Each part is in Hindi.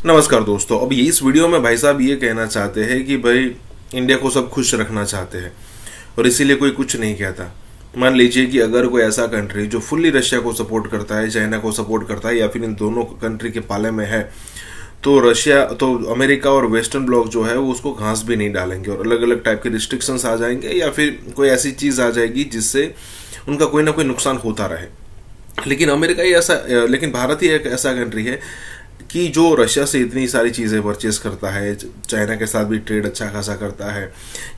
नमस्कार दोस्तों। अब इस वीडियो में भाई साहब ये कहना चाहते हैं कि भाई इंडिया को सब खुश रखना चाहते हैं और इसीलिए कोई कुछ नहीं कहता। मान लीजिए कि अगर कोई ऐसा कंट्री जो फुल्ली रशिया को सपोर्ट करता है, चाइना को सपोर्ट करता है या फिर इन दोनों कंट्री के पाले में है, तो रशिया तो अमेरिका और वेस्टर्न ब्लॉक जो है वो उसको घास भी नहीं डालेंगे और अलग अलग टाइप के रिस्ट्रिक्शंस आ जाएंगे या फिर कोई ऐसी चीज आ जाएगी जिससे उनका कोई ना कोई नुकसान होता रहे। लेकिन भारत ही एक ऐसा कंट्री है कि जो रशिया से इतनी सारी चीज़ें परचेज करता है, चाइना के साथ भी ट्रेड अच्छा खासा करता है।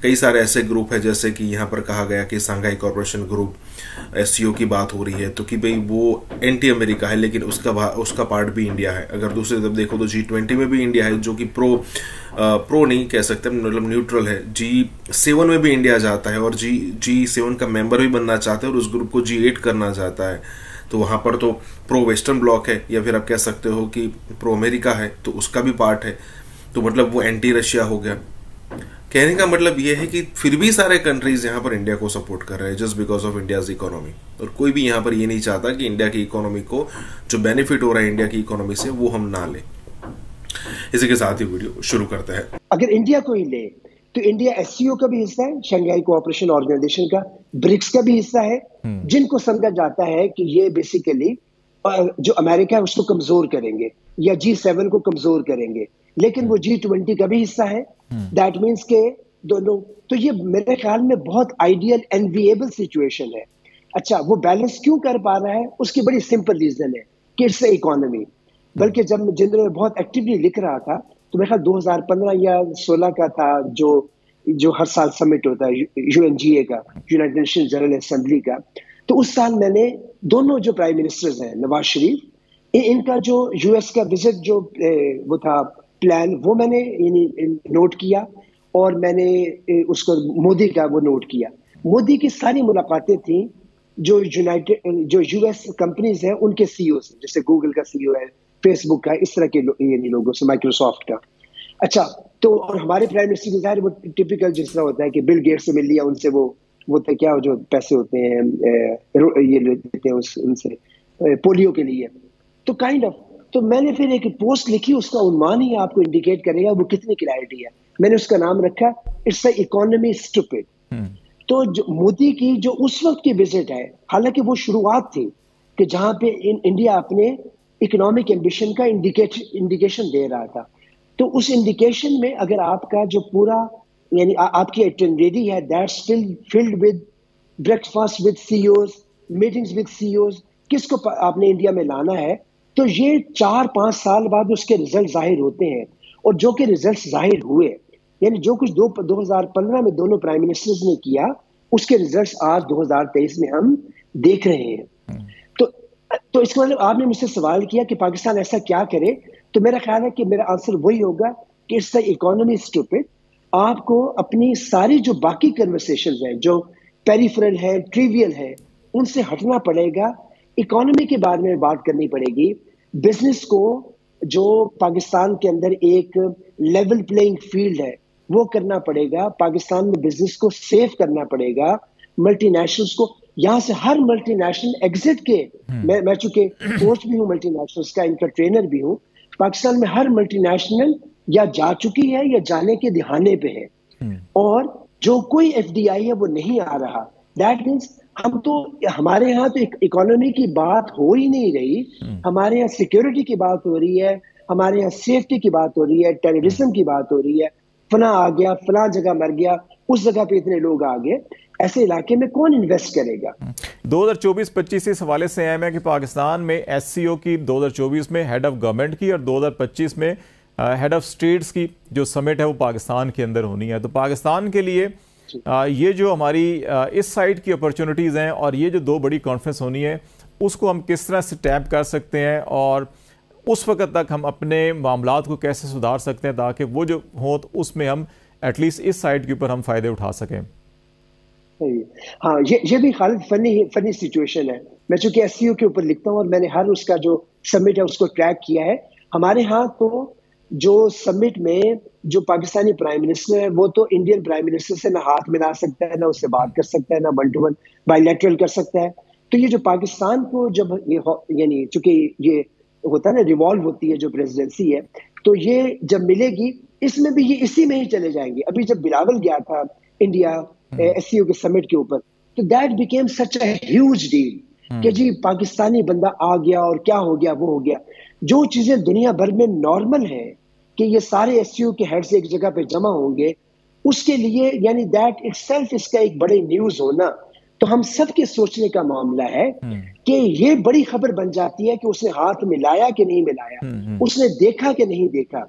कई सारे ऐसे ग्रुप है, जैसे कि यहाँ पर कहा गया कि शंघाई कॉर्पोरेशन ग्रुप एससीओ की बात हो रही है, तो कि भाई वो एंटी अमेरिका है लेकिन उसका पार्ट भी इंडिया है। अगर दूसरी तरफ देखो तो G20 में भी इंडिया है, जो कि प्रो नहीं कह सकते, मतलब न्यूट्रल है। G7 में भी इंडिया जाता है और G7 का मेंबर भी बनना चाहता है और उस ग्रुप को G8 करना चाहता है। तो वहां पर तो प्रो वेस्टर्न ब्लॉक है या फिर आप कह सकते हो कि प्रो अमेरिका है, तो उसका भी पार्ट है। तो मतलब वो एंटी रशिया हो गया। कहने का मतलब ये है कि फिर भी सारे कंट्रीज यहाँ पर इंडिया को सपोर्ट कर रहे हैं just because of India's economy. और कोई भी यहाँ पर ये नहीं चाहता कि इंडिया की इकोनॉमी को जो बेनिफिट हो रहा है इंडिया की इकोनॉमी से वो हम ना लें। इसी के साथ ही वीडियो शुरू करते हैं। अगर इंडिया को ही ले तो इंडिया एससीओ का भी हिस्सा है, शंघाई कोऑपरेशन ऑर्गेनाइजेशन का, ब्रिक्स का भी हिस्सा है, जिनको समझा जाता है कि ये बेसिकली जो अमेरिका है उसको कमजोर करेंगे या G7 को कमजोर करेंगे, लेकिन वो G20 का भी हिस्सा है। दैट मीन्स के दोनों, तो ये मेरे ख्याल में बहुत आइडियल एनविएबल सिचुएशन है। अच्छा, वो बैलेंस क्यों कर पा रहा है? उसकी बड़ी सिंपल रीजन है कि इट्स इकोनॉमी। बल्कि जब जिंद्र में बहुत एक्टिवली लिख रहा था तो मेरे ख्याल 2015 या 16 का था, जो हर साल समिट होता है यूएनजीए का, यूनाइटेड नेशन जनरल असेंबली का। तो उस साल मैंने दोनों जो प्राइम मिनिस्टर्स हैं, नवाज शरीफ, इनका जो यूएस का विजिट जो वो था प्लान, वो मैंने नोट किया और मैंने उसको मोदी का वो नोट किया। मोदी की सारी मुलाकातें थी जो यूएस कंपनीज हैं उनके सीईओ से, जैसे गूगल का सीईओ है, फेसबुक का, इस तरह के लोगों से, माइक्रोसॉफ्ट का। अच्छा, तो और हमारे प्राइम मिनिस्टर की जाहिर वो टिपिकल जिस तरह होता है कि बिल गेट्स से मिल लिया, उनसे वो क्या जो पैसे होते हैं ये लेते हैं उनसे पोलियो के लिए, तो काइंड ऑफ। तो मैंने फिर एक पोस्ट लिखी, उसका उन्मान ही आपको इंडिकेट करेगा वो कितनी क्लैरिटी है। मैंने उसका नाम रखा इट्स अ इकोनॉमी स्टूपिड। तो जो मोदी की जो उस वक्त की विजिट है, हालांकि वो शुरुआत थी कि जहां पे इंडिया अपने इकोनॉमिक एम्बिशन का इंडिकेशन दे रहा था, तो उस इंडिकेशन में अगर आपका जो पूरा यानी आपकी आइटिनरी है that's filled with breakfast with CEOs, meetings with CEOs, किसको आपने इंडिया में लाना है, तो ये 4-5 साल बाद उसके रिजल्ट जाहिर होते हैं। और जो कि रिजल्ट जाहिर हुए, यानी जो कुछ 2015 में दोनों प्राइम मिनिस्टर्स ने किया, उसके रिजल्ट्स आज 2023 में हम देख रहे हैं। तो इसका मतलब आपने मुझसे सवाल किया कि पाकिस्तान ऐसा क्या करे, तो मेरा ख्याल है कि मेरा आंसर वही होगा कि इट्स द इकोनॉमी स्टूपिड। आपको अपनी सारी जो बाकी कन्वर्सेशंस हैं, जो पेरिफेरल है, ट्रिवियल है, उनसे हटना पड़ेगा। इकोनॉमी के बारे में बात करनी पड़ेगी। बिजनेस को, जो पाकिस्तान के अंदर एक लेवल प्लेइंग फील्ड है, वो करना पड़ेगा। पाकिस्तान में बिजनेस को सेफ करना पड़ेगा। मल्टीनेशनल्स को, यहाँ से हर मल्टीनेशनल एग्जिट के, मैं चूंकि कोच भी हूँ मल्टीनेशनल्स का, इनका ट्रेनर भी हूँ। पाकिस्तान में हर मल्टीनेशनल या जा चुकी है या जाने के दिहाने पे है, और जो कोई एफडीआई है वो नहीं आ रहा। दैट मीन्स हमारे यहाँ तो इकोनॉमी की बात हो ही नहीं रही, हमारे यहाँ सिक्योरिटी की बात हो रही है, हमारे यहाँ सेफ्टी की बात हो रही है, टेररिज्म की बात हो रही है। फला आ गया, फला जगह मर गया, उस जगह पे इतने लोग आ गए, ऐसे इलाके में कौन इन्वेस्ट करेगा? 2024-25 इस हवाले से अहम है कि पाकिस्तान में एससीओ की 2024 में हेड ऑफ गवर्नमेंट की और 2025 में हेड ऑफ स्टेट्स की जो समिट है वो पाकिस्तान के अंदर होनी है। तो पाकिस्तान के लिए ये जो हमारी इस साइड की अपॉर्चुनिटीज़ हैं और ये जो दो बड़ी कॉन्फ्रेंस होनी है, उसको हम किस तरह से टैप कर सकते हैं और उस वक्त तक हम अपने मामलात को कैसे सुधार सकते हैं ताकि वो जो हो तो उसमें हम एटलीस्ट इस साइड के ऊपर हम फ़ायदे उठा सकें। हाँ, ये भी खालिद फनी सिचुएशन है। मैं चूंकि एससीओ के ऊपर लिखता हूँ और मैंने हर उसका जो समिट है उसको ट्रैक किया है। हमारे यहाँ तो जो समिट में जो पाकिस्तानी प्राइम मिनिस्टर है, वो तो इंडियन प्राइम मिनिस्टर से ना हाथ मिला सकता है, ना उससे बात कर सकता है, ना 1-to-1 बायलैटरल कर सकता है। तो ये जो पाकिस्तान को जब यानी चूंकि ये होता है ना, रिवॉल्व होती है जो प्रेसिडेंसी है, तो ये जब मिलेगी, इसमें भी ये इसी में ही चले जाएंगे। अभी जब बिलावल गया था इंडिया एससीओ के समिट के ऊपर, तो that became such a huge deal कि जी पाकिस्तानी बंदा आ गया और क्या हो गया, वो हो गया। जो चीजें दुनिया भर में नॉर्मल है कि ये सारे एससीओ के हेड्स एक जगह पे जमा होंगे, उसके लिए यानी दैट इटसेल्फ इसका एक बड़े न्यूज होना, तो हम सबके सोचने का मामला है कि ये बड़ी खबर बन जाती है कि उसने हाथ मिलाया कि नहीं मिलाया, उसने देखा कि नहीं देखा।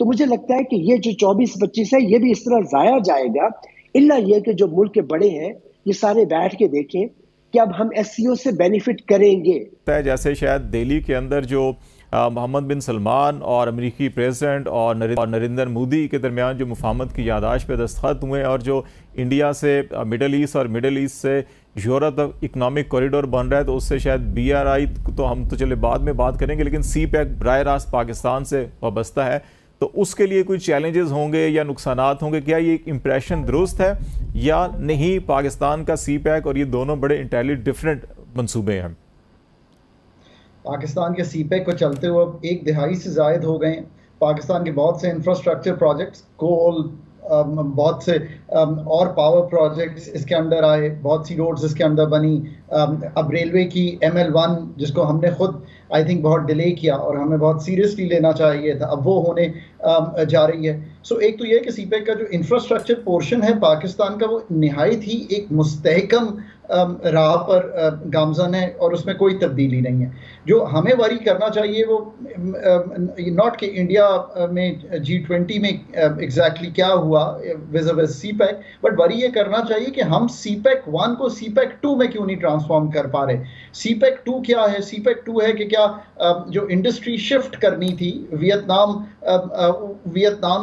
तो मुझे लगता है कि ये जो 24-25 है, ये भी इस तरह जाया जाएगा, इल्ला ये कि जो मुल्क के बड़े हैं ये सारे बैठ के देखें कि अब हम एससीओ से बेनिफिट करेंगे। जैसे शायद दिल्ली के अंदर जो मोहम्मद बिन सलमान और अमेरिकी प्रेसिडेंट और नरेंद्र मोदी के दरमियान जो मुफाहमत की याददाश्त पे दस्तखत हुए, और जो इंडिया से मिडल ईस्ट और मिडल ईस्ट से यूरोप इकनॉमिक कॉरिडोर बन रहा है, तो उससे शायद BRI तो हम तो चले बाद में बात करेंगे, लेकिन CPEC बराह रास्त पाकिस्तान से वाबस्ता है, तो उसके लिए कोई चैलेंजेस होंगे या नुकसानात होंगे? क्या ये इंप्रेशन दुरुस्त है या नहीं? पाकिस्तान का CPEC और ये दोनों बड़े इंटायरली डिफरेंट मंसूबे हैं। पाकिस्तान के CPEC को चलते हुए अब 1 दहाई से ज़ायद हो गए। पाकिस्तान के बहुत से इंफ्रास्ट्रक्चर प्रोजेक्ट्स, कोल, बहुत से और पावर प्रोजेक्ट्स इसके अंदर आए, बहुत सी रोड्स इसके अंदर बनी। अब रेलवे की ML1 जिसको हमने खुद आई थिंक बहुत डिले किया और हमें बहुत सीरियसली लेना चाहिए था, अब वो होने जा रही है। सो एक तो ये कि CPEC का जो इंफ्रास्ट्रक्चर पोर्शन है पाकिस्तान का, वो नहायत ही एक मुस्तहकम राह पर गामजन है और उसमें कोई तब्दीली नहीं है। जो हमें वरी करना चाहिए वो नॉट कि इंडिया में G20 में एग्जैक्टली क्या हुआ विज़ CPEC, बट वरी ये करना चाहिए कि हम CPEC 1 को CPEC 2 में क्यों नहीं ट्रांसफॉर्म कर पा रहे। CPEC 2 क्या है? CPEC 2 है कि क्या जो इंडस्ट्री शिफ्ट करनी थी वियतनाम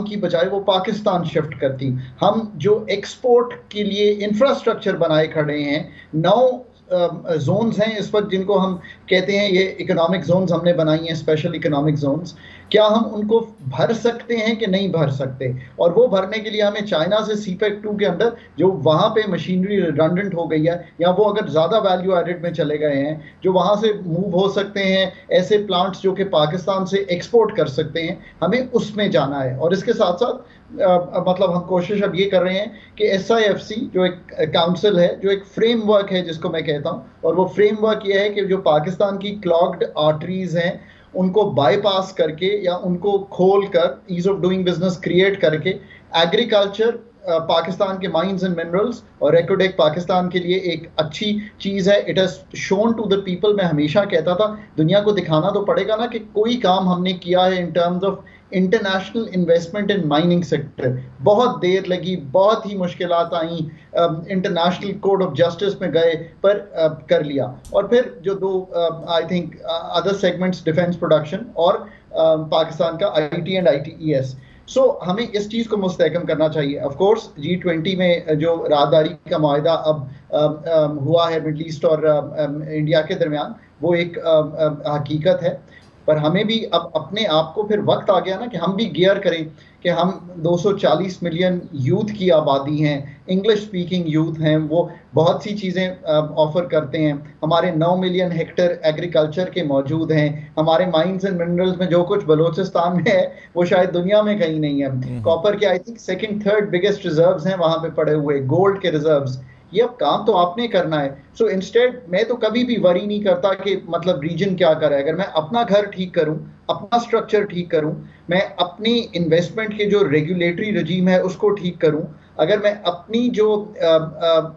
की बजाय वो पाकिस्तान शिफ्ट करती। हम जो एक्सपोर्ट के लिए इंफ्रास्ट्रक्चर बनाए खड़े हैं, 9 जोन्स हैं इस वक्त जिनको हम कहते हैं ये इकोनॉमिक जोन्स हमने बनाई हैं, स्पेशल इकोनॉमिक जोन्स। क्या हम उनको भर सकते हैं कि नहीं भर सकते? और वो भरने के लिए हमें चाइना से CPEC 2 के अंदर जो वहाँ पे मशीनरी रिडंडेंट हो गई है या वो अगर ज़्यादा वैल्यू एडेड में चले गए हैं, जो वहाँ से मूव हो सकते हैं, ऐसे प्लांट्स जो कि पाकिस्तान से एक्सपोर्ट कर सकते हैं, हमें उसमें जाना है। और इसके साथ साथ मतलब हम कोशिश अब ये कर रहे हैं कि SIFC जो एक काउंसिल है, जो एक फ्रेमवर्क है जिसको मैं कहता हूँ, और वो फ्रेमवर्क ये है कि जो पाकिस्तान की क्लॉग्ड आर्टरीज हैं उनको बाईपास करके या उनको खोल कर ease of doing business create करके एग्रीकल्चर पाकिस्तान के माइंस एंड मिनरल्स और रेकोडेक पाकिस्तान के लिए एक अच्छी चीज़ है। It has shown to the people. मैं हमेशा कहता था दुनिया को दिखाना तो पड़ेगा ना कि कोई काम हमने किया है in terms of international investment in mining sector. बहुत देर लगी, बहुत ही मुश्किलात आई, इंटरनेशनल कोर्ट ऑफ जस्टिस में गए पर कर लिया। और फिर जो 2 I think other segments, defence production और पाकिस्तान का IT एंड ITES। सो हमें इस चीज़ को मुस्तहकम करना चाहिए। ऑफ कोर्स G20 में जो राहदारी का मुआहदा अब हुआ है मिडल ईस्ट और इंडिया के दरमियान, वो एक हकीकत है, पर हमें भी अब अपने आप को फिर वक्त आ गया ना कि हम भी गियर करें कि हम 240 मिलियन यूथ की आबादी हैं, इंग्लिश स्पीकिंग यूथ हैं, वो बहुत सी चीज़ें ऑफर करते हैं। हमारे 9 मिलियन हेक्टेयर एग्रीकल्चर के मौजूद हैं। हमारे माइंस एंड मिनरल्स में जो कुछ बलोचिस्तान में है वो शायद दुनिया में कहीं नहीं है। कॉपर के I think 2nd 3rd biggest reserves हैं वहाँ पे पड़े हुए, गोल्ड के रिजर्व्स। ये अब काम तो आपने करना है। सो इंस्टेड मैं तो कभी भी वरी नहीं करता कि मतलब रीजन क्या करे। अगर मैं अपना घर ठीक करूं, अपना स्ट्रक्चर ठीक करूं, मैं अपनी इन्वेस्टमेंट के जो रेगुलेटरी रजीम है उसको ठीक करूं, अगर मैं अपनी जो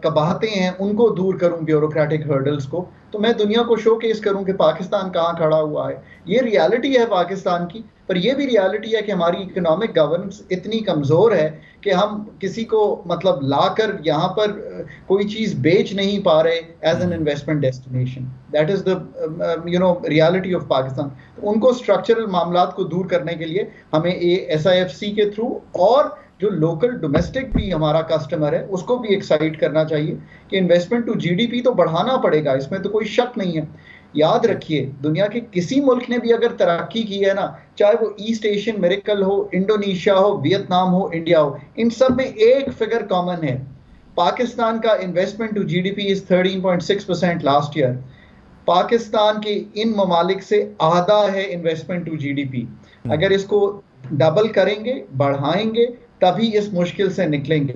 कबाहतें हैं उनको दूर करूं, ब्यूरोक्रेटिक हर्डल्स को, तो मैं दुनिया को शोकेस करूं कि पाकिस्तान कहाँ खड़ा हुआ है। ये रियलिटी है पाकिस्तान की। पर यह भी रियलिटी है कि हमारी इकोनॉमिक गवर्नेंस इतनी कमज़ोर है कि हम किसी को मतलब लाकर यहाँ पर कोई चीज़ बेच नहीं पा रहे as an investment destination. That is the reality of Pakistan. उनको स्ट्रक्चरल मामलात को दूर करने के लिए हमें SIFC के थ्रू और जो लोकल डोमेस्टिक भी हमारा कस्टमर है उसको भी एक्साइट करना चाहिए कि इन्वेस्टमेंट टू GDP तो बढ़ाना पड़ेगा, इसमें तो कोई शक नहीं है। याद रखिए दुनिया के किसी मुल्क ने भी अगर तरक्की की है ना, चाहे वो ईस्ट एशियन मिरेकल हो, इंडोनेशिया हो, वियतनाम हो, इंडिया हो, इन सब में एक फिगर कॉमन है। पाकिस्तान का investment to GDP is 13.6% last year. Pakistan के इन ममालिक से आधा है इन्वेस्टमेंट टू GDP। अगर इसको डबल करेंगे, बढ़ाएंगे, तभी इस मुश्किल से निकलेंगे।